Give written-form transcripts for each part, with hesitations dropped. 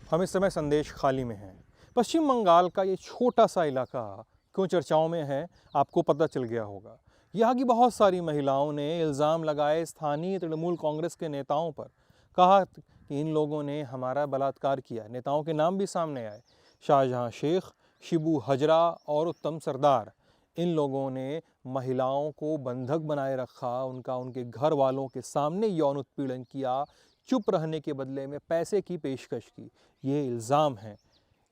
हम इस समय संदेश खाली में हैं। पश्चिम बंगाल का ये छोटा सा इलाका क्यों चर्चाओं में है, आपको पता चल गया होगा। यहाँ की बहुत सारी महिलाओं ने इल्ज़ाम लगाए स्थानीय तृणमूल कांग्रेस के नेताओं पर। कहा कि इन लोगों ने हमारा बलात्कार किया। नेताओं के नाम भी सामने आए, शाहजहां शेख, शिबू हजरा और उत्तम सरदार। इन लोगों ने महिलाओं को बंधक बनाए रखा, उनके घर वालों के सामने यौन उत्पीड़न किया, चुप रहने के बदले में पैसे की पेशकश की। ये इल्ज़ाम है।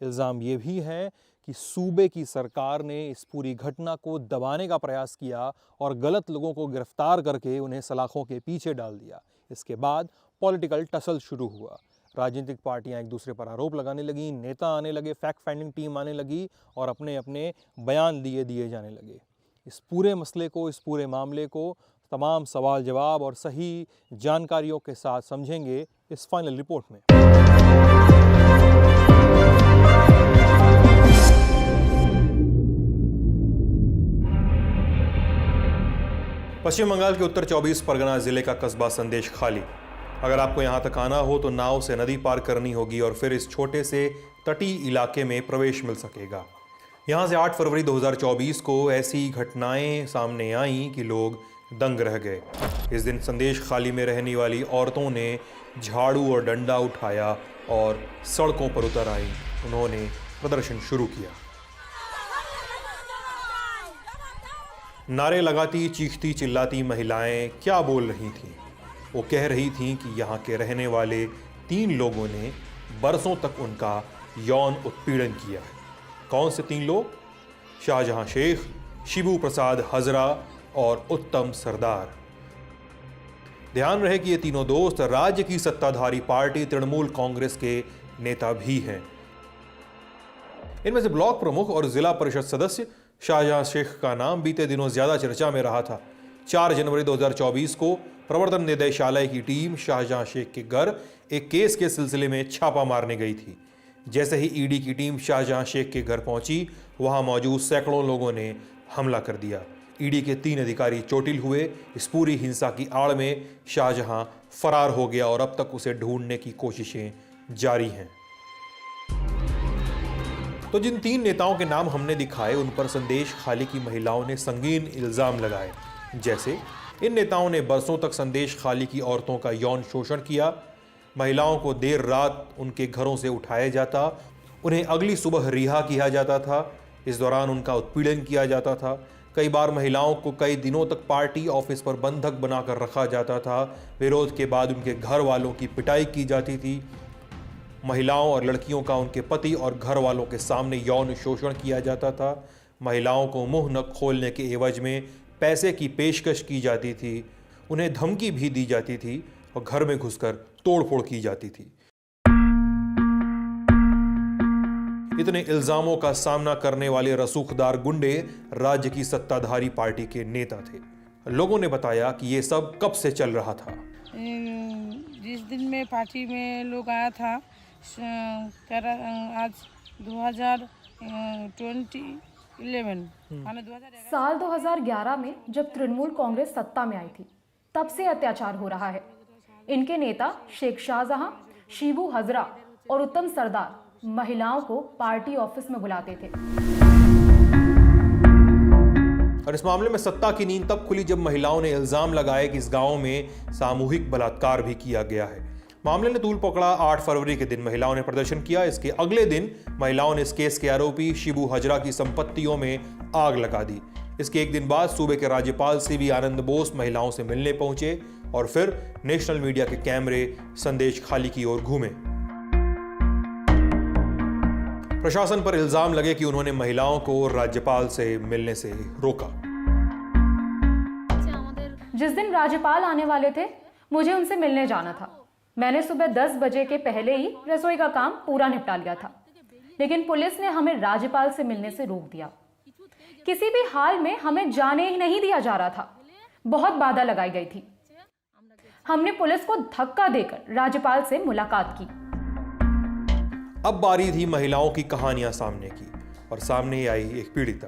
इल्ज़ाम ये भी है कि सूबे की सरकार ने इस पूरी घटना को दबाने का प्रयास किया और गलत लोगों को गिरफ्तार करके उन्हें सलाखों के पीछे डाल दिया। इसके बाद पॉलिटिकल टसल शुरू हुआ। राजनीतिक पार्टियां एक दूसरे पर आरोप लगाने लगी, नेता आने लगे, फैक्ट फाइंडिंग टीम आने लगी और अपने अपने बयान दिए जाने लगे। इस पूरे मसले को, इस पूरे मामले को तमाम सवाल जवाब और सही जानकारियों के साथ समझेंगे इस फाइनल रिपोर्ट में। पश्चिम बंगाल के उत्तर 24 परगना जिले का कस्बा संदेश खाली। अगर आपको यहाँ तक आना हो तो नाव से नदी पार करनी होगी और फिर इस छोटे से तटीय इलाके में प्रवेश मिल सकेगा। यहाँ से 8 फरवरी 2024 को ऐसी घटनाएं सामने आईं कि लोग दंग रह गए। इस दिन संदेश खाली में रहने वाली औरतों ने झाड़ू और डंडा उठाया और सड़कों पर उतर आईं। उन्होंने प्रदर्शन शुरू किया। नारे लगाती, चीखती, चिल्लाती महिलाएं क्या बोल रही थीं? वो कह रही थीं कि यहाँ के रहने वाले 3 लोगों ने बरसों तक उनका यौन उत्पीड़न किया है। कौन से 3 लोग? शाहजहां शेख, शिबू प्रसाद हजरा और उत्तम सरदार। ध्यान रहे कि ये तीनों दोस्त राज्य की सत्ताधारी पार्टी तृणमूल कांग्रेस के नेता भी हैं। इनमें से ब्लॉक प्रमुख और जिला परिषद सदस्य शाहजहां शेख का नाम बीते दिनों ज्यादा चर्चा में रहा था। 4 जनवरी 2024 को प्रवर्तन निदेशालय की टीम शाहजहां शेख के घर एक केस के सिलसिले में छापा मारने गई थी। जैसे ही ईडी की टीम शाहजहां शेख के घर पहुंची, वहां मौजूद सैकड़ों लोगों ने हमला कर दिया। ईडी के 3 अधिकारी चोटिल हुए। इस पूरी हिंसा की आड़ में शाहजहां फरार हो गया और अब तक उसे ढूंढने की कोशिशें जारी हैं। तो जिन 3 नेताओं के नाम हमने दिखाए, उन पर संदेश खाली की महिलाओं ने संगीन इल्जाम लगाए। जैसे इन नेताओं ने बरसों तक संदेश खाली की औरतों का यौन शोषण किया। महिलाओं को देर रात उनके घरों से उठाया जाता, उन्हें अगली सुबह रिहा किया जाता था। इस दौरान उनका उत्पीड़न किया जाता था। कई बार महिलाओं को कई दिनों तक पार्टी ऑफिस पर बंधक बनाकर रखा जाता था। विरोध के बाद उनके घर वालों की पिटाई की जाती थी। महिलाओं और लड़कियों का उनके पति और घर वालों के सामने यौन शोषण किया जाता था। महिलाओं को मुंह न खोलने के एवज में पैसे की पेशकश की जाती थी। उन्हें धमकी भी दी जाती थी और घर में घुसकर तोड़फोड़ की जाती थी। इतने इल्जामों का सामना करने वाले रसूखदार गुंडे राज्य की सत्ताधारी पार्टी के नेता थे। लोगों ने बताया कि ये सब कब से चल रहा था। जिस दिन में पार्टी में लोग आया था, आज 2011 साल 2011 में जब तृणमूल कांग्रेस सत्ता में आई थी, तब से अत्याचार हो रहा है। इनके नेता शेख शाहजहां, शिबू हजरा और उत्तम सरदार महिलाओं को पार्टी ऑफिस में बुलाते थे। और इस मामले में सत्ता की नींद तब खुली जब महिलाओं ने इल्जाम लगाए कि इस गांव में सामूहिक बलात्कार भी किया गया है। मामले ने तूल पकड़ा। 8 फरवरी के दिन महिलाओं ने प्रदर्शन किया। इसके अगले दिन महिलाओं ने इस केस के आरोपी शिबू हजरा की संपत्तियों में आग लगा दी। इसके एक दिन बाद सूबे के राज्यपाल सीवी आनंद बोस महिलाओं से मिलने पहुंचे और फिर नेशनल मीडिया के कैमरे संदेश खाली की ओर घूमे। प्रशासन पर इल्जाम लगे कि उन्होंने महिलाओं को राज्यपाल से मिलने से रोका। जिस दिन राज्यपाल आने वाले थे, मुझे उनसे मिलने जाना था। मैंने सुबह 10 बजे के पहले ही रसोई का काम पूरा निपटा लिया था, लेकिन पुलिस ने हमें राज्यपाल से मिलने से रोक दिया। किसी भी हाल में हमें जाने ही नहीं दिया जा रहा था। बहुत बाधा लगाई गई थी। हमने पुलिस को धक्का देकर राज्यपाल से मुलाकात की। अब बारी थी महिलाओं की कहानियां सामने की और सामने ही आई एक पीड़िता।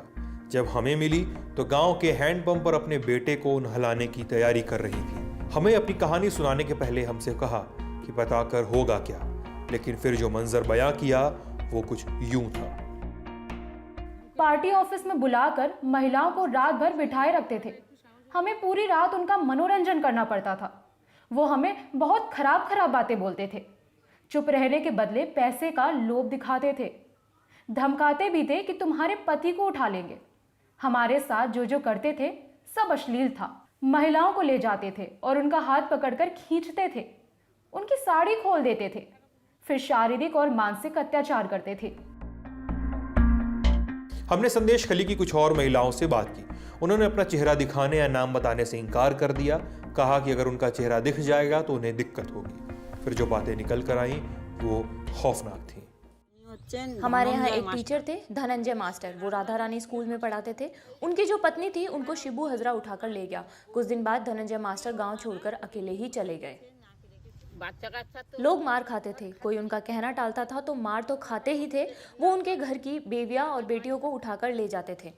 जब हमें मिली तो गांव के हैंडपंप पर अपने बेटे को नहलाने की तैयारी कर रही थी। हमें अपनी कहानी सुनाने के पहले हमसे कहा कि बताकर होगा क्या। लेकिन फिर जो मंजर बयां किया वो कुछ यूं था। पार्टी ऑफिस में बुलाकर महिलाओं को रात भर बिठाए रखते थे। हमें पूरी रात उनका मनोरंजन करना पड़ता था। वो हमें बहुत खराब खराब बातें बोलते थे। चुप रहने के बदले पैसे का लोभ दिखाते थे। धमकाते भी थे कि तुम्हारे पति को उठा लेंगे। हमारे साथ जो जो करते थे सब अश्लील था। महिलाओं को ले जाते थे और उनका हाथ पकड़कर खींचते थे, उनकी साड़ी खोल देते थे, फिर शारीरिक और मानसिक अत्याचार करते थे। हमने संदेश खली की कुछ और महिलाओं से बात की। उन्होंने अपना चेहरा दिखाने या नाम बताने से इनकार कर दिया। कहा कि अगर उनका चेहरा दिख जाएगा तो उन्हें दिक्कत होगी। फिर जो बातें निकल कर आईं वो खौफनाक थीं। हमारे यहाँ एक टीचर थे, धनंजय मास्टर। वो राधा रानी स्कूल में पढ़ाते थे। उनकी जो पत्नी थी उनको शिबू हजरा उठाकर ले गया। कुछ दिन बाद धनंजय मास्टर गांव छोड़कर अकेले ही चले गए। लोग मार खाते थे। कोई उनका कहना टालता था तो मार तो खाते ही थे। वो उनके घर की बेवियां और बेटियों को उठाकर ले जाते थे।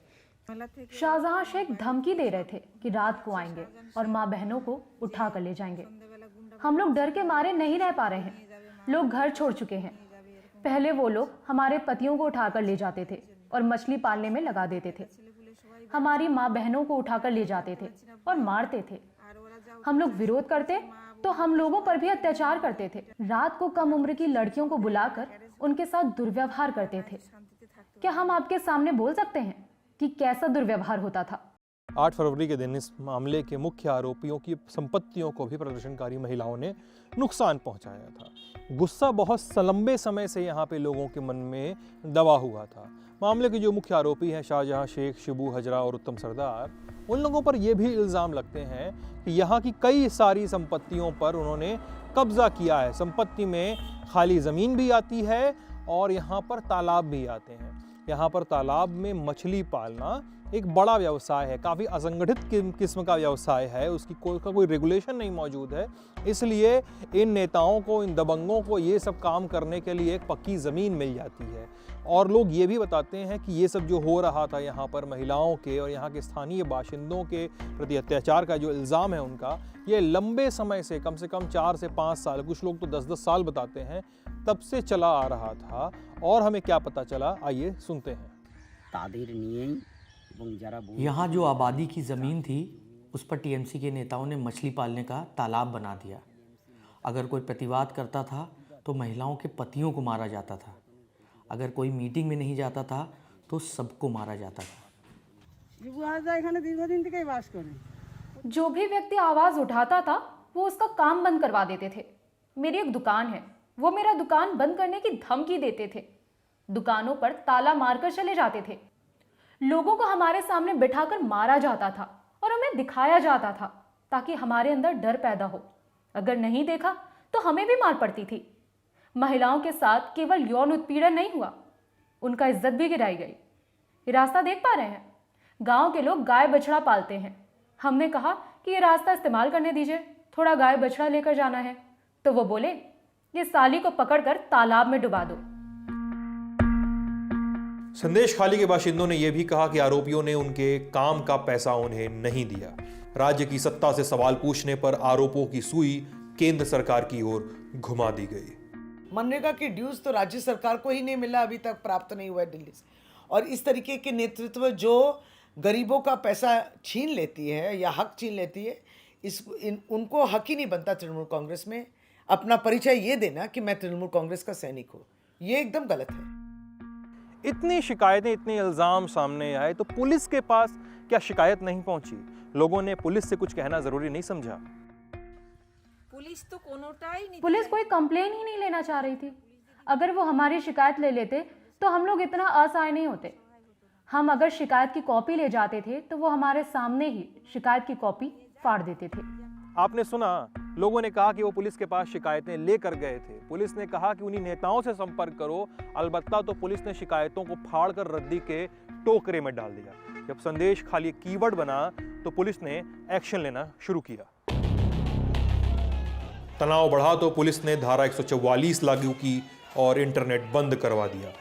शाहजहां शेख धमकी दे रहे थे कि रात को आएंगे और माँ बहनों को उठा कर ले जाएंगे। हम लोग डर के मारे नहीं रह पा रहे हैं। लोग घर छोड़ चुके हैं। पहले वो लोग हमारे पतियों को उठाकर ले जाते थे और मछली पालने में लगा देते थे। हमारी माँ बहनों को उठाकर ले जाते थे और मारते थे। हम लोग विरोध करते तो हम लोगों पर भी अत्याचार करते थे। रात को कम उम्र की लड़कियों को बुलाकर उनके साथ दुर्व्यवहार करते थे। क्या हम आपके सामने बोल सकते हैं कि कैसा दुर्व्यवहार होता था? 8 फरवरी के दिन इस मामले के मुख्य आरोपियों की संपत्तियों को भी प्रदर्शनकारी महिलाओं ने नुकसान पहुंचाया था। गुस्सा बहुत लंबे समय से यहाँ पे लोगों के मन में दबा हुआ था। मामले के जो मुख्य आरोपी हैं शाहजहां शेख, शिबू हजरा और उत्तम सरदार, उन लोगों पर यह भी इल्ज़ाम लगते हैं कि यहाँ की कई सारी संपत्तियों पर उन्होंने कब्जा किया है। संपत्ति में खाली ज़मीन भी आती है और यहाँ पर तालाब भी आते हैं। यहाँ पर तालाब में मछली पालना एक बड़ा व्यवसाय है, काफ़ी असंगठित किस्म का व्यवसाय है। उसकी कोई रेगुलेशन नहीं मौजूद है। इसलिए इन नेताओं को, इन दबंगों को ये सब काम करने के लिए एक पक्की ज़मीन मिल जाती है। और लोग ये भी बताते हैं कि ये सब जो हो रहा था यहाँ पर महिलाओं के और यहाँ के स्थानीय बाशिंदों के प्रति अत्याचार का जो इल्ज़ाम है उनका, ये लंबे समय से कम 4 से 5 साल, कुछ लोग तो 10-10 साल बताते हैं, तब से चला आ रहा था। और हमें क्या पता चला, आइए सुनते हैं। यहाँ जो आबादी की ज़मीन थी उस पर टीएमसी के नेताओं ने मछली पालने का तालाब बना दिया। अगर कोई प्रतिवाद करता था तो महिलाओं के पतियों को मारा जाता था। अगर कोई मीटिंग में नहीं जाता था तो सबको मारा जाता था। जो भी व्यक्ति आवाज़ उठाता था वो उसका काम बंद करवा देते थे। मेरी एक दुकान है, वो मेरा दुकान बंद करने की धमकी देते थे। दुकानों पर ताला मारकर चले जाते थे। लोगों को हमारे सामने बिठाकर मारा जाता था और हमें दिखाया जाता था ताकि हमारे अंदर डर पैदा हो। अगर नहीं देखा तो हमें भी मार पड़ती थी। महिलाओं के साथ केवल यौन उत्पीड़न नहीं हुआ, उनका इज्जत भी गिराई गई। ये रास्ता देख पा रहे हैं? गांव के लोग गाय बछड़ा पालते हैं। हमने कहा कि ये रास्ता इस्तेमाल करने दीजिए, थोड़ा गाय बछड़ा लेकर जाना है। तो वो बोले, ये साली को पकड़कर तालाब में डुबा दो। संदेश खाली के बाशिंदों ने यह भी कहा कि आरोपियों ने उनके काम का पैसा उन्हें नहीं दिया। राज्य की सत्ता से सवाल पूछने पर आरोपों की सुई केंद्र सरकार की ओर घुमा दी गई। मनरेगा की ड्यूज तो राज्य सरकार को ही नहीं मिला, अभी तक प्राप्त नहीं हुआ है दिल्ली से। और इस तरीके के नेतृत्व जो गरीबों का पैसा छीन लेती है या हक छीन लेती है, उनको हक ही नहीं बनता तृणमूल कांग्रेस में अपना परिचय ये देना कि मैं तृणमूल कांग्रेस का सैनिक हूँ। ये एकदम गलत है। इतनी शिकायतें, इतने इल्ज़ाम सामने आए तो पुलिस के पास क्या शिकायत नहीं पहुंची? लोगों ने पुलिस से कुछ कहना जरूरी नहीं समझा? पुलिस कोई कंप्लेन ही नहीं लेना चाह रही थी। अगर वो हमारी शिकायत ले लेते तो हम लोग इतना असहाय नहीं होते। हम अगर शिकायत की कॉपी ले जाते थे तो वो हमारे सामने ही शिकायत की कॉपी फाड़ देते थे। आपने सुना, लोगों ने कहा कि वो पुलिस के पास शिकायतें लेकर गए थे। पुलिस ने कहा कि उन्हीं नेताओं से संपर्क करो। अलबत्ता तो पुलिस ने शिकायतों को फाड़कर रद्दी के टोकरे में डाल दिया। जब संदेश खाली कीवर्ड बना तो पुलिस ने एक्शन लेना शुरू किया। तनाव बढ़ा तो पुलिस ने धारा 144 लागू की और इंटरनेट बंद करवा दिया।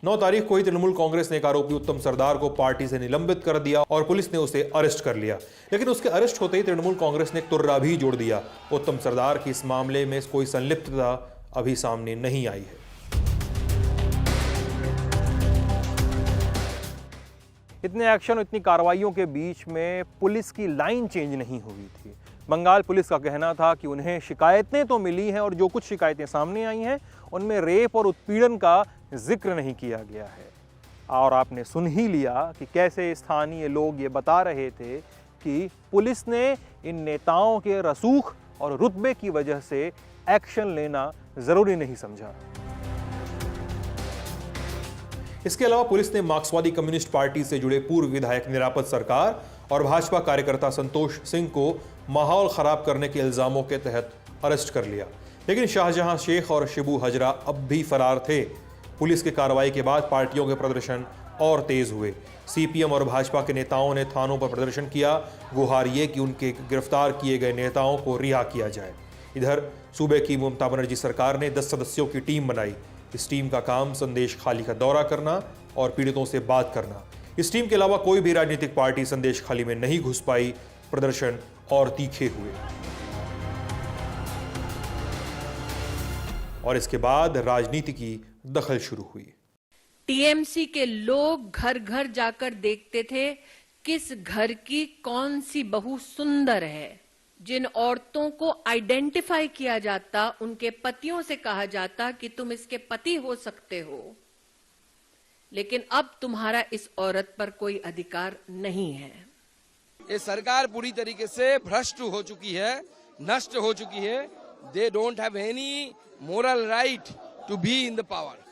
9 तारीख को ही तृणमूल कांग्रेस ने एक आरोपी उत्तम सरदार को पार्टी से निलंबित कर दिया और पुलिस ने उसे अरेस्ट कर लिया। लेकिन उसके अरेस्ट होते ही तृणमूल कांग्रेस ने एक तुर्रा भी जोड़ दिया। उत्तम सरदार की इस मामले में कोई संलिप्तता अभी सामने नहीं आई है। इतने एक्शन और इतनी कार्रवाइयों के बीच में पुलिस की लाइन चेंज नहीं हुई थी। बंगाल पुलिस का कहना था कि उन्हें शिकायतें तो मिली हैं और जो कुछ शिकायतें सामने आई हैं उनमें रेप और उत्पीड़न का जिक्र नहीं किया गया है। और आपने सुन ही लिया कि कैसे स्थानीय लोग ये बता रहे थे कि पुलिस ने इन नेताओं के रसूख और रुतबे की वजह से एक्शन लेना जरूरी नहीं समझा। इसके अलावा पुलिस ने मार्क्सवादी कम्युनिस्ट पार्टी से जुड़े पूर्व विधायक निरापद सरकार और भाजपा कार्यकर्ता संतोष सिंह को माहौल खराब करने के इल्जामों के तहत अरेस्ट कर लिया। लेकिन शाहजहां शेख और शिबू हजरा अब भी फरार थे। पुलिस की कार्रवाई के बाद पार्टियों के प्रदर्शन और तेज हुए। सीपीएम और भाजपा के नेताओं ने थानों पर प्रदर्शन किया, गुहार ये कि उनके गिरफ्तार किए गए नेताओं को रिहा किया जाए। इधर सूबे की ममता बनर्जी सरकार ने 10 सदस्यों की टीम बनाई। इस टीम का काम संदेश खाली का दौरा करना और पीड़ितों से बात करना। इस टीम के अलावा कोई भी राजनीतिक पार्टी संदेश खाली में नहीं घुस पाई। प्रदर्शन और तीखे हुए और इसके बाद राजनीति की दखल शुरू हुई। टीएमसी के लोग घर घर जाकर देखते थे किस घर की कौन सी बहू सुंदर है। जिन औरतों को आइडेंटिफाई किया जाता उनके पतियों से कहा जाता कि तुम इसके पति हो सकते हो, लेकिन अब तुम्हारा इस औरत पर कोई अधिकार नहीं है। ये सरकार पूरी तरीके से भ्रष्ट हो चुकी है, नष्ट हो चुकी है। They don't have any moral right to be in the power.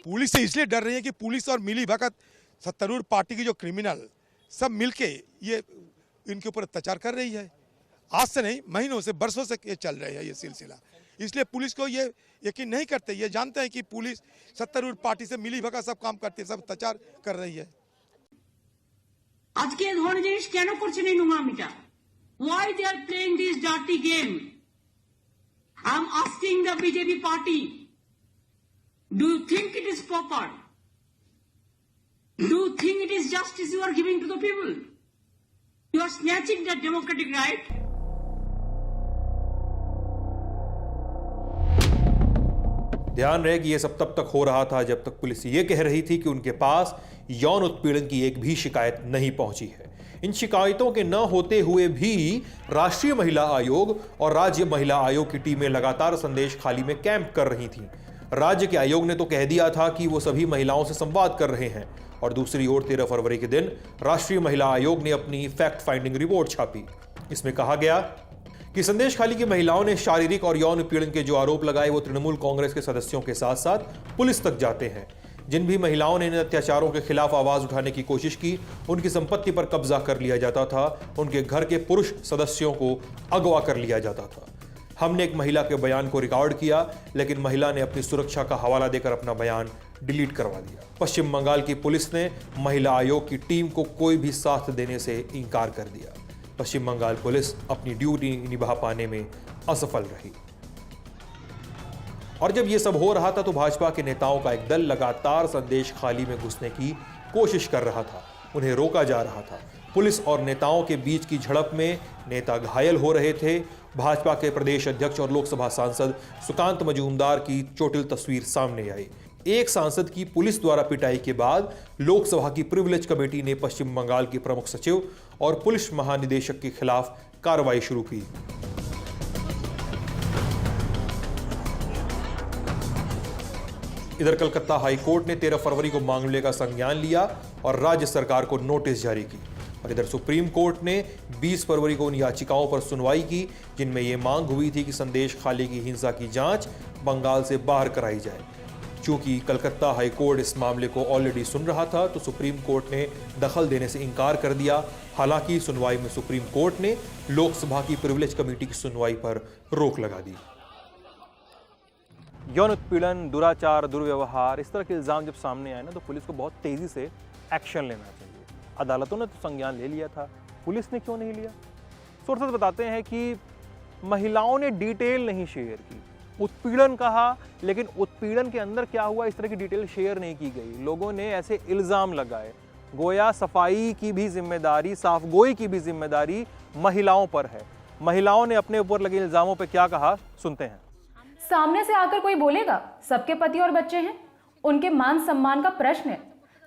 Police से इसलिए डर रही है कि पुलिस और मिली भगत सत्तारूढ़ पार्टी की जो क्रिमिनल सब मिलके ये इनके ऊपर अत्याचार कर रही है। आज से नहीं, महीनों से, वर्षों से ये चल रहा है ये सिलसिला। इसलिए पुलिस को ये यकीन नहीं करते, ये जानते हैं कि पुलिस सत्तारूढ़ पार्टी से मिली भगत सब काम करती है, सब अत्याचार कर रही है। আজকে এই ধরনের জিনিস কেন করছেন এই নোংরামিটা? Why they are playing this dirty game? I am asking the BJP party, do you think it is proper? Do you think it is justice you are giving to the people? You are snatching their democratic right. ध्यान रहे कि यह सब तब तक हो रहा था जब तक पुलिस ये कह रही थी कि उनके पास यौन उत्पीड़न की एक भी शिकायत नहीं पहुंची है। इन शिकायतों के न होते हुए भी राष्ट्रीय महिला आयोग और राज्य महिला आयोग की टीमें लगातार संदेश खाली में कैंप कर रही थीं। राज्य के आयोग ने तो कह दिया था कि वो सभी महिलाओं से संवाद कर रहे हैं और दूसरी ओर 13 फरवरी के दिन राष्ट्रीय महिला आयोग ने अपनी फैक्ट फाइंडिंग रिपोर्ट छापी। इसमें कहा गया कि संदेश खाली की महिलाओं ने शारीरिक और यौन उत्पीड़न के जो आरोप लगाए वो तृणमूल कांग्रेस के सदस्यों के साथ साथ पुलिस तक जाते हैं। जिन भी महिलाओं ने इन अत्याचारों के खिलाफ आवाज उठाने की कोशिश की, उनकी संपत्ति पर कब्जा कर लिया जाता था, उनके घर के पुरुष सदस्यों को अगवा कर लिया जाता था। हमने एक महिला के बयान को रिकॉर्ड किया, लेकिन महिला ने अपनी सुरक्षा का हवाला देकर अपना बयान डिलीट करवा दिया। पश्चिम बंगाल की पुलिस ने महिला आयोग की टीम को कोई भी साथ देने से इनकार कर दिया। पश्चिम बंगाल पुलिस अपनी ड्यूटी निभा पाने में असफल रही। और जब यह सब हो रहा था तो भाजपा के नेताओं का एक दल लगातार संदेश खाली में घुसने की कोशिश कर रहा था। उन्हें रोका जा रहा था। पुलिस और नेताओं के बीच की झड़प में नेता घायल हो रहे थे। भाजपा के प्रदेश अध्यक्ष और लोकसभा सांसद सुकांत मजूमदार की चोटिल तस्वीर सामने आई। एक सांसद की पुलिस द्वारा पिटाई के बाद लोकसभा की प्रिविलेज कमेटी ने पश्चिम बंगाल के प्रमुख सचिव और पुलिस महानिदेशक के खिलाफ कार्रवाई शुरू की। इधर कलकत्ता हाई कोर्ट ने 13 फरवरी को मामले का संज्ञान लिया और राज्य सरकार को नोटिस जारी की। और इधर सुप्रीम कोर्ट ने 20 फरवरी को उन याचिकाओं पर सुनवाई की जिनमें यह मांग हुई थी कि संदेश खाली की हिंसा की जांच बंगाल से बाहर कराई जाए। चूंकि कलकत्ता हाई कोर्ट इस मामले को ऑलरेडी सुन रहा था तो सुप्रीम कोर्ट ने दखल देने से इनकार कर दिया। हालांकि सुनवाई में सुप्रीम कोर्ट ने लोकसभा की प्रिविलेज कमेटी की सुनवाई पर रोक लगा दी। यौन उत्पीड़न, दुराचार, दुर्व्यवहार, इस तरह के इल्जाम जब सामने आए ना तो पुलिस को बहुत तेजी से एक्शन लेना चाहिए। अदालतों ने तो संज्ञान ले लिया था, पुलिस ने क्यों नहीं लिया? सोर्सेस बताते हैं कि महिलाओं ने डिटेल नहीं शेयर की। उत्पीड़न कहा, लेकिन उत्पीड़न के अंदर क्या हुआ इस तरह की डिटेल शेयर नहीं की गई। लोगों ने ऐसे इल्जाम लगाए, गोया सफाई की भी जिम्मेदारी, साफगोई की भी जिम्मेदारी महिलाओं पर है। महिलाओं ने अपने ऊपर लगे इल्जामों पर क्या कहा, सुनते हैं। सामने से आकर कोई बोलेगा सबके पति और बच्चे हैं, उनके मान सम्मान का प्रश्न है,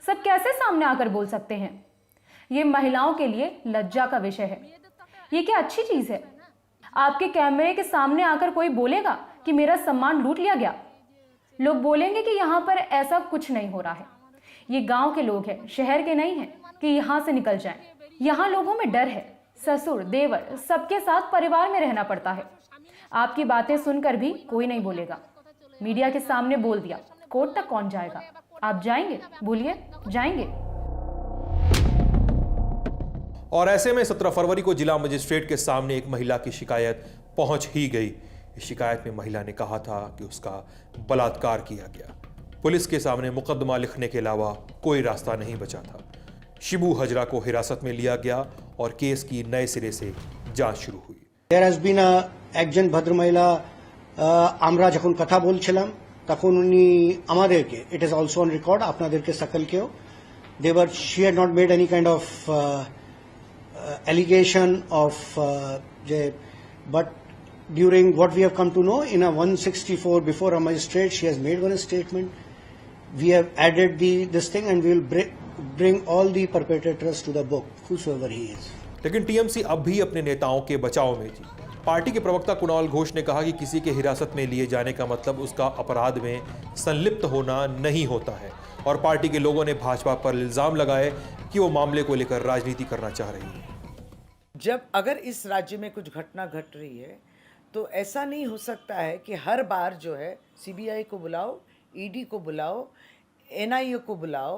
सब कैसे सामने आकर बोल सकते हैं? ये महिलाओं के लिए लज्जा का विषय है। ये क्या अच्छी चीज है? आपके कैमरे के सामने आकर कोई बोलेगा कि मेरा सम्मान लूट लिया गया? लोग बोलेंगे कि यहाँ पर ऐसा कुछ नहीं हो रहा है। ये गांव के लोग हैं, शहर के नहीं हैं कि यहाँ से निकल जाएं। यहाँ लोगों में डर है। ससुर, देवर, सबके साथ परिवार में रहना पड़ता है। आपकी बातें सुनकर भी कोई नहीं बोलेगा। मीडिया के सामने बोल दिया, कोर्ट तक कौन जाएगा? आप जाएंगे? बोलिए, जाएंगे? और ऐसे में 17 फरवरी को जिला मजिस्ट्रेट के सामने एक महिला की शिकायत पहुंच ही गई। इस शिकायत में महिला ने कहा था कि उसका बलात्कार किया गया। पुलिस के सामने मुकदमा लिखने के अलावा कोई रास्ता नहीं बचा था। शिबू हजरा को हिरासत में लिया गया और केस की नए सिरे से जांच शुरू हुई। There has been একজন ভদ্রমহিলা আমরা যখন কথা বলছিলাম তখন উনি আমাদেরকে, it is also on record, আপনাদেরকে সকলকেও, she had not made any kind of allegation of but during what we have come to know in a 164 before a magistrate, she has made one statement. We have added this thing and we will bring all the perpetrators to the book, whosoever he is. लेकिन TMC अब भी अपने नेताओं के बचाव में थी। Party के प्रवक्ता कुणाल घोष ने कहा कि किसी के हिरासत में लिए जाने का मतलब उसका अपराध में संलिप्त होना नहीं होता है और पार्टी के लोगों ने भाजपा पर इल्जाम लगाए कि वो मामले को लेकर राजनीति करना चाह रही है। जब अगर इस राज्य में कुछ घटना घट रही है तो ऐसा नहीं हो सकता है कि हर बार जो है सीबीआई को बुलाओ, ईडी को बुलाओ, एनआईए को बुलाओ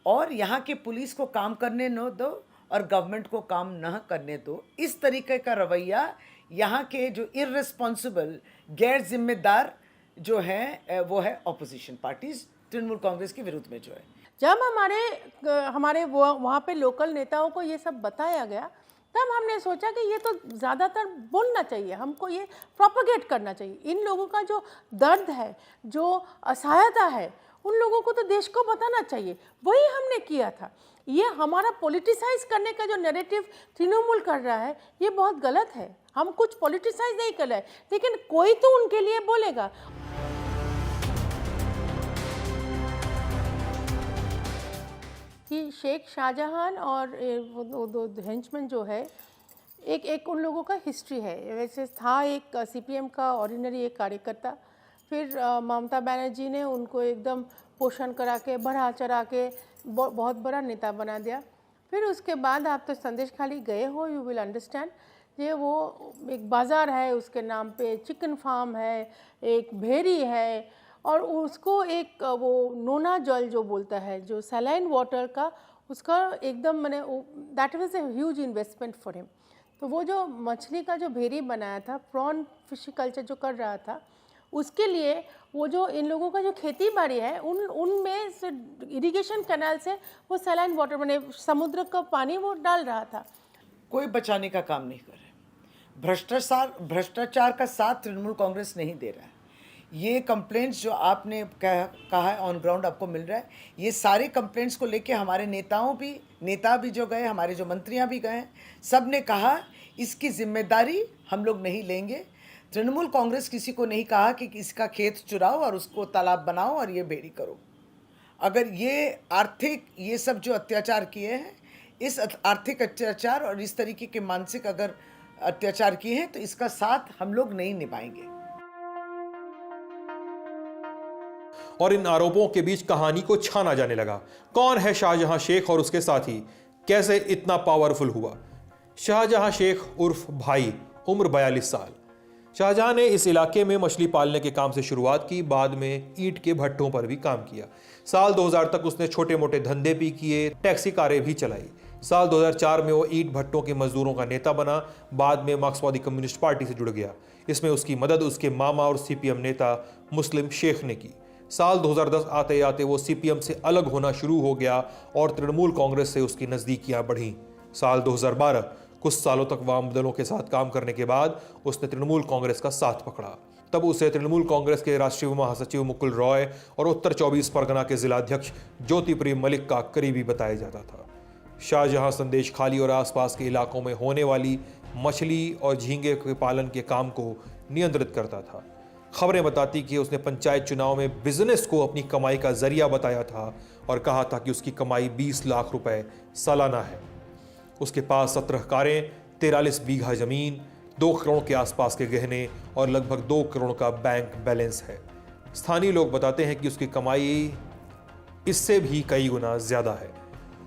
और यहाँ के पुलिस को काम करने न दो और गवर्नमेंट को काम न करने दो। इस तरीके का रवैया यहाँ के जो इररिस्पॉन्सिबल, गैर जिम्मेदार जो है वो है ऑपोजिशन पार्टीज, तृणमूल कांग्रेस के विरुद्ध में जो है। जब हमारे वहाँ पे लोकल नेताओं को ये सब बताया गया तब हमने सोचा कि ये तो ज़्यादातर बोलना चाहिए, हमको ये प्रोपेगेट करना चाहिए। इन लोगों का जो दर्द है, जो असहायता है, उन लोगों को तो देश को बताना चाहिए। वही हमने किया था। ये हमारा पॉलिटिसाइज करने का जो नैरेटिव तृणमूल कर रहा है ये बहुत गलत है। हम कुछ पॉलिटिसाइज नहीं कर रहे, लेकिन कोई तो उनके लिए बोलेगा। कि शेख शाहजहां और वो दो हेंचमैन जो है, एक उन लोगों का हिस्ट्री है। वैसे था एक सीपीएम का ऑर्डिनरी एक कार्यकर्ता, फिर ममता बनर्जी ने उनको एकदम पोषण करा के, बढ़ा चढ़ा के बहुत बड़ा नेता बना दिया। फिर उसके बाद आप तो संदेश खाली गए हो, यू विल अंडरस्टैंड। ये वो एक बाज़ार है, उसके नाम पे चिकन फार्म है, एक भेरी है और उसको एक वो नोना जल जो बोलता है, जो सैलाइन वाटर का, उसका एकदम मैंने that was a huge investment for him. तो वो जो मछली का जो भेरी बनाया था, प्रॉन फिश कल्चर जो कर रहा था, उसके लिए वो जो इन लोगों का जो खेती बाड़ी है उनमें से इरिगेशन कैनाल से वो सैलाइन वाटर बने, समुद्र का पानी वो डाल रहा था। कोई बचाने का काम नहीं कर रहे। भ्रष्टाचार का साथ तृणमूल कांग्रेस नहीं दे रहा है। ये कंप्लेंट्स जो आपने कहा है ऑन ग्राउंड आपको मिल रहा है, ये सारे कंप्लेंट्स को लेके हमारे नेता भी जो गए, हमारे जो मंत्रियां भी गए, सब ने कहा इसकी जिम्मेदारी हम लोग नहीं लेंगे। तृणमूल कांग्रेस किसी को नहीं कहा कि इसका खेत चुराओ और उसको तालाब बनाओ और ये बेड़ी करो। अगर ये सब जो अत्याचार किए हैं, इस आर्थिक अत्याचार और इस तरीके के मानसिक अगर अत्याचार किए हैं तो इसका साथ हम लोग नहीं निभाएंगे। और इन आरोपों के बीच कहानी को छाना जाने लगा। कौन है शाहजहां शेख और उसके साथी, कैसे इतना पावरफुल हुआ? शाहजहां शेख उर्फ भाई, उम्र 42 साल। शाहजहां ने इस इलाके में मछली पालने के काम से शुरुआत की, बाद में ईंट के भट्टों पर भी काम किया। साल 2000 तक उसने छोटे मोटे धंधे भी किए, टैक्सी कारें भी चलाई। साल 2004 में वो ईंट भट्टों के मजदूरों का नेता बना, बाद में मार्क्सवादी कम्युनिस्ट पार्टी से जुड़ गया। इसमें उसकी मदद उसके मामा और सीपीएम नेता मुस्लिम शेख ने की। साल 2010 आते आते वो सीपीएम से अलग होना शुरू हो गया और तृणमूल कांग्रेस से उसकी नज़दीकियां बढ़ीं। साल 2012 कुछ सालों तक वाम दलों के साथ काम करने के बाद उसने तृणमूल कांग्रेस का साथ पकड़ा। तब उसे तृणमूल कांग्रेस के राष्ट्रीय महासचिव मुकुल रॉय और उत्तर 24 परगना के जिलाध्यक्ष ज्योतिप्रिय मलिक का करीबी बताया जाता था। शाहजहां संदेश खाली और आसपास के इलाकों में होने वाली मछली और झींगे के पालन के काम को नियंत्रित करता था। खबरें बताती कि उसने पंचायत चुनाव में बिजनेस को अपनी कमाई का जरिया बताया था और कहा था कि उसकी कमाई 20 लाख रुपए सालाना है। उसके पास 17 कारें, 43 बीघा जमीन, 2 करोड़ के आसपास के गहने और लगभग 2 करोड़ का बैंक बैलेंस है। स्थानीय लोग बताते हैं कि उसकी कमाई इससे भी कई गुना ज्यादा है।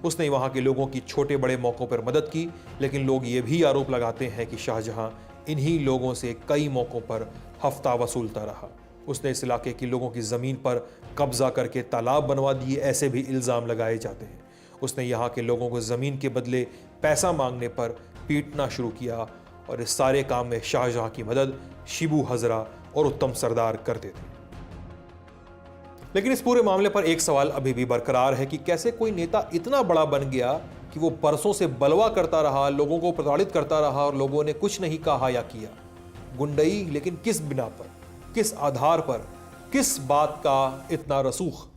उसने वहां के लोगों की छोटे बड़े मौकों पर मदद की, लेकिन लोग ये भी आरोप लगाते हैं कि शाहजहां इन्हीं लोगों से कई मौकों पर हफ्ता वसूलता रहा। उसने इस इलाके के लोगों की ज़मीन पर कब्जा करके तालाब बनवा दिए, ऐसे भी इल्ज़ाम लगाए जाते हैं। उसने यहाँ के लोगों को ज़मीन के बदले पैसा मांगने पर पीटना शुरू किया और इस सारे काम में शाहजहां की मदद शिबू हजरा और उत्तम सरदार करते थे। लेकिन इस पूरे मामले पर एक सवाल अभी भी बरकरार है कि कैसे कोई नेता इतना बड़ा बन गया कि वो बरसों से बलवा करता रहा, लोगों को प्रताड़ित करता रहा और लोगों ने कुछ नहीं कहा या किया। गुंडई, लेकिन किस बिना पर, किस आधार पर, किस बात का इतना रसूख?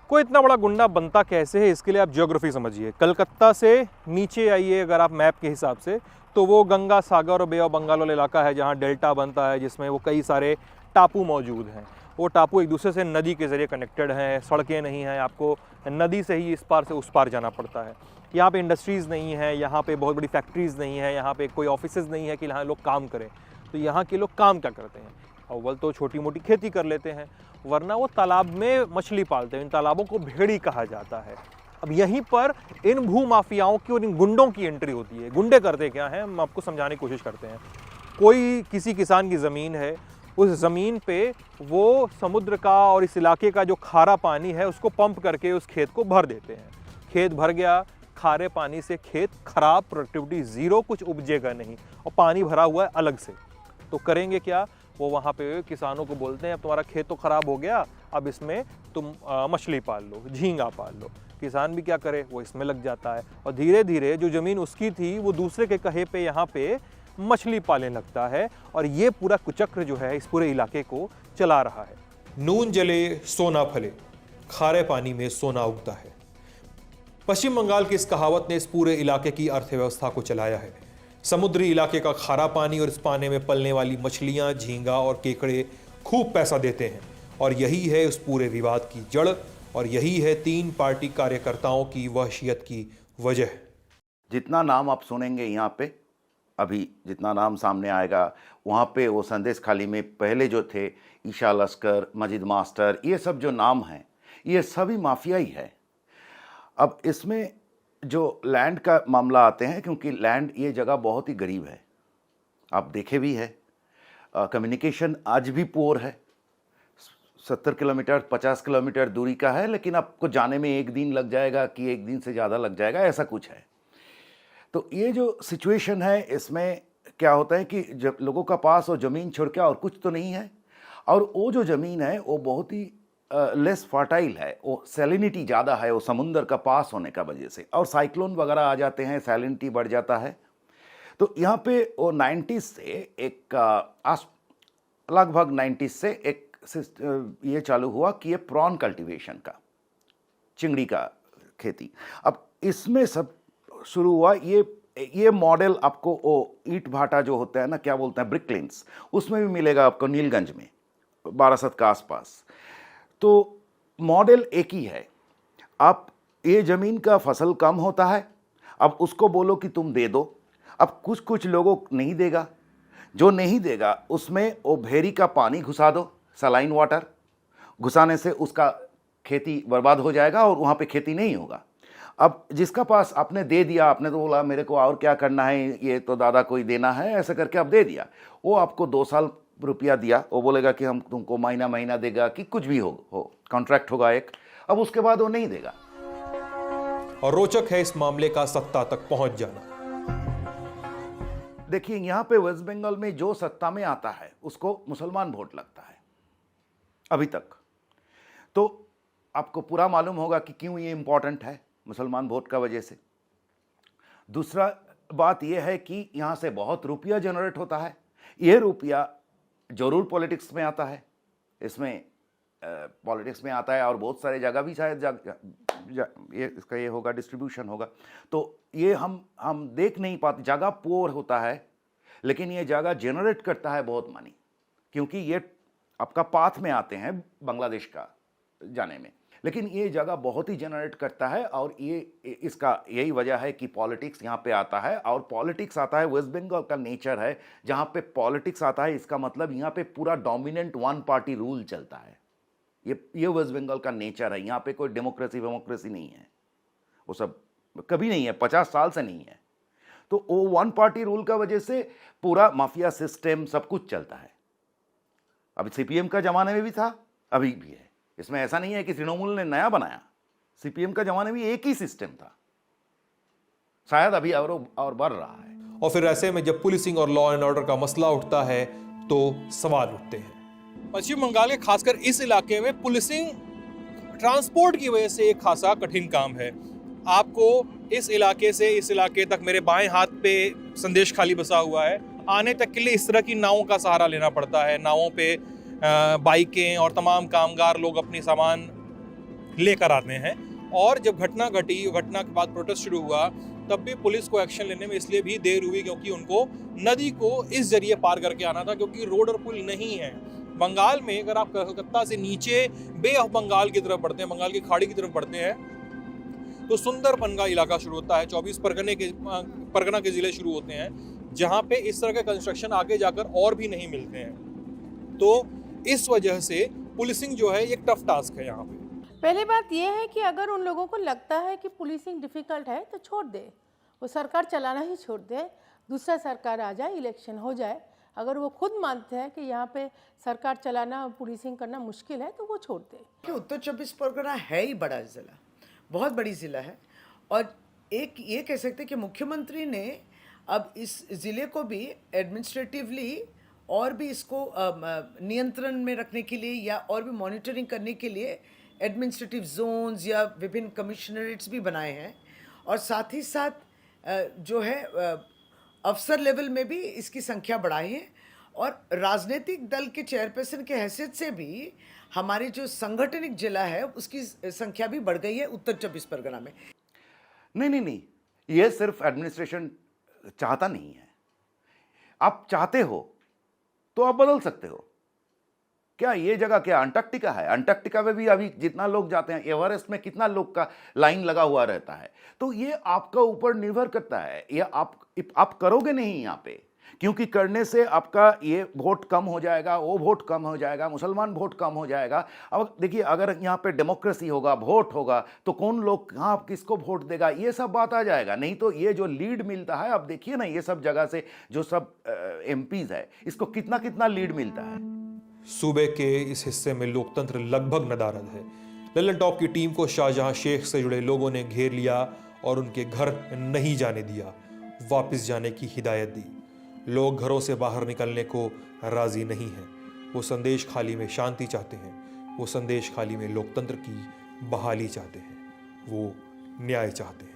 कोई इतना बड़ा गुंडा बनता कैसे है, इसके लिए आप ज्योग्राफी समझिए। कलकत्ता से नीचे आइए अगर आप मैप के हिसाब से, तो वो गंगा सागर और बे ऑफ बंगाल वाला इलाका है जहाँ डेल्टा बनता है, जिसमें वो कई सारे टापू मौजूद हैं। वो टापू एक दूसरे से नदी के ज़रिए कनेक्टेड हैं, सड़कें नहीं हैं, आपको नदी से ही इस पार से उस पार जाना पड़ता है। यहाँ पे इंडस्ट्रीज़ नहीं है, यहाँ पे बहुत बड़ी फैक्ट्रीज़ नहीं है, यहाँ पे कोई ऑफिसेज़ नहीं है कि यहाँ लोग काम करें। तो यहाँ के लोग काम क्या करते हैं? अव्वल तो छोटी मोटी खेती कर लेते हैं, वरना वो तालाब में मछली पालते हैं। इन तालाबों को भेड़ी कहा जाता है। अब यहीं पर इन भू माफियाओं की और इन गुंडों की एंट्री होती है। गुंडे करते क्या हैं, हम आपको समझाने की कोशिश करते हैं। कोई किसी किसान की ज़मीन है, उस ज़मीन पे वो समुद्र का और इस इलाके का जो खारा पानी है उसको पंप करके उस खेत को भर देते हैं। खेत भर गया, खारे पानी से खेत खराब, प्रोडक्टिविटी ज़ीरो, कुछ उपजेगा नहीं और पानी भरा हुआ है अलग से। तो करेंगे क्या, वो वहाँ पे किसानों को बोलते हैं अब तुम्हारा खेत तो ख़राब हो गया, अब इसमें तुम मछली पाल लो, झींगा पाल लो। किसान भी क्या करे, वो इसमें लग जाता है और धीरे धीरे जो ज़मीन उसकी थी वो दूसरे के कहे पे यहाँ पे मछली पालने लगता है और ये पूरा कुचक्र जो है इस पूरे इलाके को चला रहा है। नून जले सोना फले, खारे पानी में सोना उगता है। पश्चिम बंगाल की इस कहावत ने इस पूरे इलाके की अर्थव्यवस्था को चलाया है। समुद्री इलाके का खारा पानी और इस पानी में पलने वाली मछलियां, झींगा और केकड़े खूब पैसा देते हैं और यही है उस पूरे विवाद की जड़ और यही है 3 पार्टी कार्यकर्ताओं की वहशियत की वजह। जितना नाम आप सुनेंगे यहाँ पे, अभी जितना नाम सामने आएगा वहाँ पे वो संदेश खाली में पहले जो थे ईशा लश्कर, मजिद मास्टर, ये सब जो नाम हैं ये सभी माफिया ही है। अब इसमें जो लैंड का मामला आते हैं, क्योंकि लैंड ये जगह बहुत ही गरीब है, आप देखे भी है। कम्युनिकेशन आज भी पुअर है, 70 किलोमीटर 50 किलोमीटर दूरी का है, लेकिन आपको जाने में 1 दिन लग जाएगा कि 1 दिन से ज़्यादा लग जाएगा, ऐसा कुछ है। तो ये जो सिचुएशन है इसमें क्या होता है कि जब लोगों का पास वो ज़मीन छोड़ के और कुछ तो नहीं है, और वो जो ज़मीन है वो बहुत ही लेस फर्टाइल है, वो सैलिनिटी ज़्यादा है, वो समुंदर का पास होने का वजह से, और साइक्लोन वगैरह आ जाते हैं, सैलिनिटी बढ़ जाता है। तो यहाँ पे वो 90s से एक लगभग 90s से एक ये चालू हुआ कि ये प्रॉन कल्टीवेशन का, चिंगड़ी का खेती। अब इसमें सब शुरू हुआ, ये मॉडल आपको वो ईंट भाटा जो होता है ना, क्या बोलते हैं, ब्रिकलिंस, उसमें भी मिलेगा आपको नीलगंज में, बारासत का आसपास। तो मॉडल एक ही है। आप ये ज़मीन का फसल कम होता है, अब उसको बोलो कि तुम दे दो। अब कुछ कुछ लोगों नहीं देगा, जो नहीं देगा उसमें वो भेरी का पानी घुसा दो, सलाइन वाटर घुसाने से उसका खेती बर्बाद हो जाएगा और वहाँ पे खेती नहीं होगा। अब जिसका पास आपने दे दिया, आपने तो बोला मेरे को और क्या करना है, ये तो दादा कोई देना है, ऐसा करके आप दे दिया, वो आपको 2 साल रुपया दिया, वो बोलेगा कि हम तुमको महीना महीना देगा कि कुछ भी हो कॉन्ट्रैक्ट होगा एक। अब उसके बाद वो नहीं देगा। और रोचक है इस मामले का सत्ता तक पहुंच जाना। देखिए यहाँ पे वेस्ट बंगाल में जो सत्ता में आता है उसको मुसलमान वोट लगता है अभी तक। तो आपको पूरा मालूम होगा कि क्यों ये इंपॉर्टेंट है मुसलमान वोट का वजह से। दूसरा बात यह है कि यहाँ से बहुत रुपया जनरेट होता है, ये रुपया जरूर पॉलिटिक्स में आता है, इसमें पॉलिटिक्स में आता है और बहुत सारे जगह भी शायद ये इसका ये होगा, डिस्ट्रीब्यूशन होगा। तो ये हम देख नहीं पाते, जगह पोर होता है लेकिन ये जगह जनरेट करता है बहुत मनी, क्योंकि ये आपका पाथ में आते हैं बांग्लादेश का जाने में। लेकिन ये जगह बहुत ही जनरेट करता है और ये इसका यही वजह है कि पॉलिटिक्स यहाँ पे आता है। और पॉलिटिक्स आता है, वेस्ट बंगाल का नेचर है जहाँ पे पॉलिटिक्स आता है, इसका मतलब यहाँ पे पूरा डोमिनेंट वन पार्टी रूल चलता है। ये वेस्ट बंगाल का नेचर है। यहाँ पे कोई डेमोक्रेसी नहीं है, वो सब कभी नहीं है, 50 साल से नहीं है। तो वो वन पार्टी रूल का वजह से पूरा माफिया सिस्टम सब कुछ चलता है। अभी सीपीएम का जमाने में भी था, अभी भी है। इसमें ऐसा नहीं है कि तृणमूल ने नया बनाया, सीपीएम का जमाने में एक ही सिस्टम था, शायद अभी और बढ़ रहा है। और फिर ऐसे में जब पुलिसिंग और लॉ एंड ऑर्डर का मसला उठता है तो सवाल उठते हैं। पश्चिम बंगाल के खासकर इस इलाके में पुलिसिंग ट्रांसपोर्ट की वजह से एक खासा कठिन काम है। आपको इस इलाके से इस इलाके तक, मेरे बाएं हाथ पे संदेश खाली बसा हुआ है, आने तक के लिए इस तरह की नावों का सहारा लेना पड़ता है। नावों पे बाइकें और तमाम कामगार लोग अपनी सामान लेकर आते हैं। और जब घटना घटी, घटना के बाद प्रोटेस्ट शुरू हुआ, तब भी पुलिस को एक्शन लेने में इसलिए भी देर हुई क्योंकि उनको नदी को इस जरिए पार करके आना था, क्योंकि रोड और पुल नहीं है। बंगाल में अगर आप कलकत्ता से नीचे बे ऑफ बंगाल की तरफ बढ़ते हैं, बंगाल की खाड़ी की तरफ बढ़ते हैं, तो सुंदरबन का इलाका शुरू होता है। 24 परगना के जिले शुरू होते हैं, जहाँ पे इस तरह के कंस्ट्रक्शन आगे जाकर और भी नहीं मिलते हैं। तो इस वजह से पुलिसिंग जो है एक टफ टास्क है यहाँ पे। पहली बात यह है कि अगर उन लोगों को लगता है कि पुलिसिंग डिफ़िकल्ट है तो छोड़ दे, वो सरकार चलाना ही छोड़ दे, दूसरा सरकार आ जाए, इलेक्शन हो जाए। अगर वो खुद मानते हैं कि यहाँ पे सरकार चलाना, पुलिसिंग करना मुश्किल है, तो वो छोड़ दे। कि उत्तर 24 परगना है ही बड़ा ज़िला, बहुत बड़ी ज़िला है। और एक ये कह सकते हैं कि मुख्यमंत्री ने अब इस ज़िले को भी एडमिनिस्ट्रेटिवली और भी इसको नियंत्रण में रखने के लिए या और भी मॉनिटरिंग करने के लिए एडमिनिस्ट्रेटिव जोन्स या विभिन्न कमिश्नरेट्स भी बनाए हैं। और साथ ही साथ जो है अफसर लेवल में भी इसकी संख्या बढ़ाई है। और राजनीतिक दल के चेयरपर्सन के हैसियत से भी हमारी जो संगठनिक जिला है उसकी संख्या भी बढ़ गई है उत्तर 24 परगना में। नहीं, ये सिर्फ एडमिनिस्ट्रेशन चाहता नहीं है। आप चाहते हो तो आप बदल सकते हो। क्या ये जगह क्या अंटार्कटिका है? अंटार्कटिका में भी अभी जितना लोग जाते हैं, एवरेस्ट में कितना लोग का लाइन लगा हुआ रहता है। तो ये आपका ऊपर निर्भर करता है। ये आप करोगे नहीं यहाँ पे, क्योंकि करने से आपका ये वोट कम हो जाएगा, वो वोट कम हो जाएगा, मुसलमान वोट कम हो जाएगा। अब देखिए, अगर यहाँ पे डेमोक्रेसी होगा, वोट होगा, तो कौन लोग कहाँ किसको वोट देगा, ये सब बात आ जाएगा। नहीं तो ये जो लीड मिलता है, अब देखिए ना, ये सब जगह से जो सब एमपीज है, इसको कितना कितना लीड मिलता है। सूबे के इस हिस्से में लोकतंत्र लगभग नदारद है। लल्लन टॉप की टीम को शाहजहां शेख से जुड़े लोगों ने घेर लिया और उनके घर नहीं जाने दिया, वापस जाने की हिदायत दी। लोग घरों से बाहर निकलने को राजी नहीं हैं। वो संदेश खाली में शांति चाहते हैं, वो संदेश खाली में लोकतंत्र की बहाली चाहते हैं, वो न्याय चाहते हैं।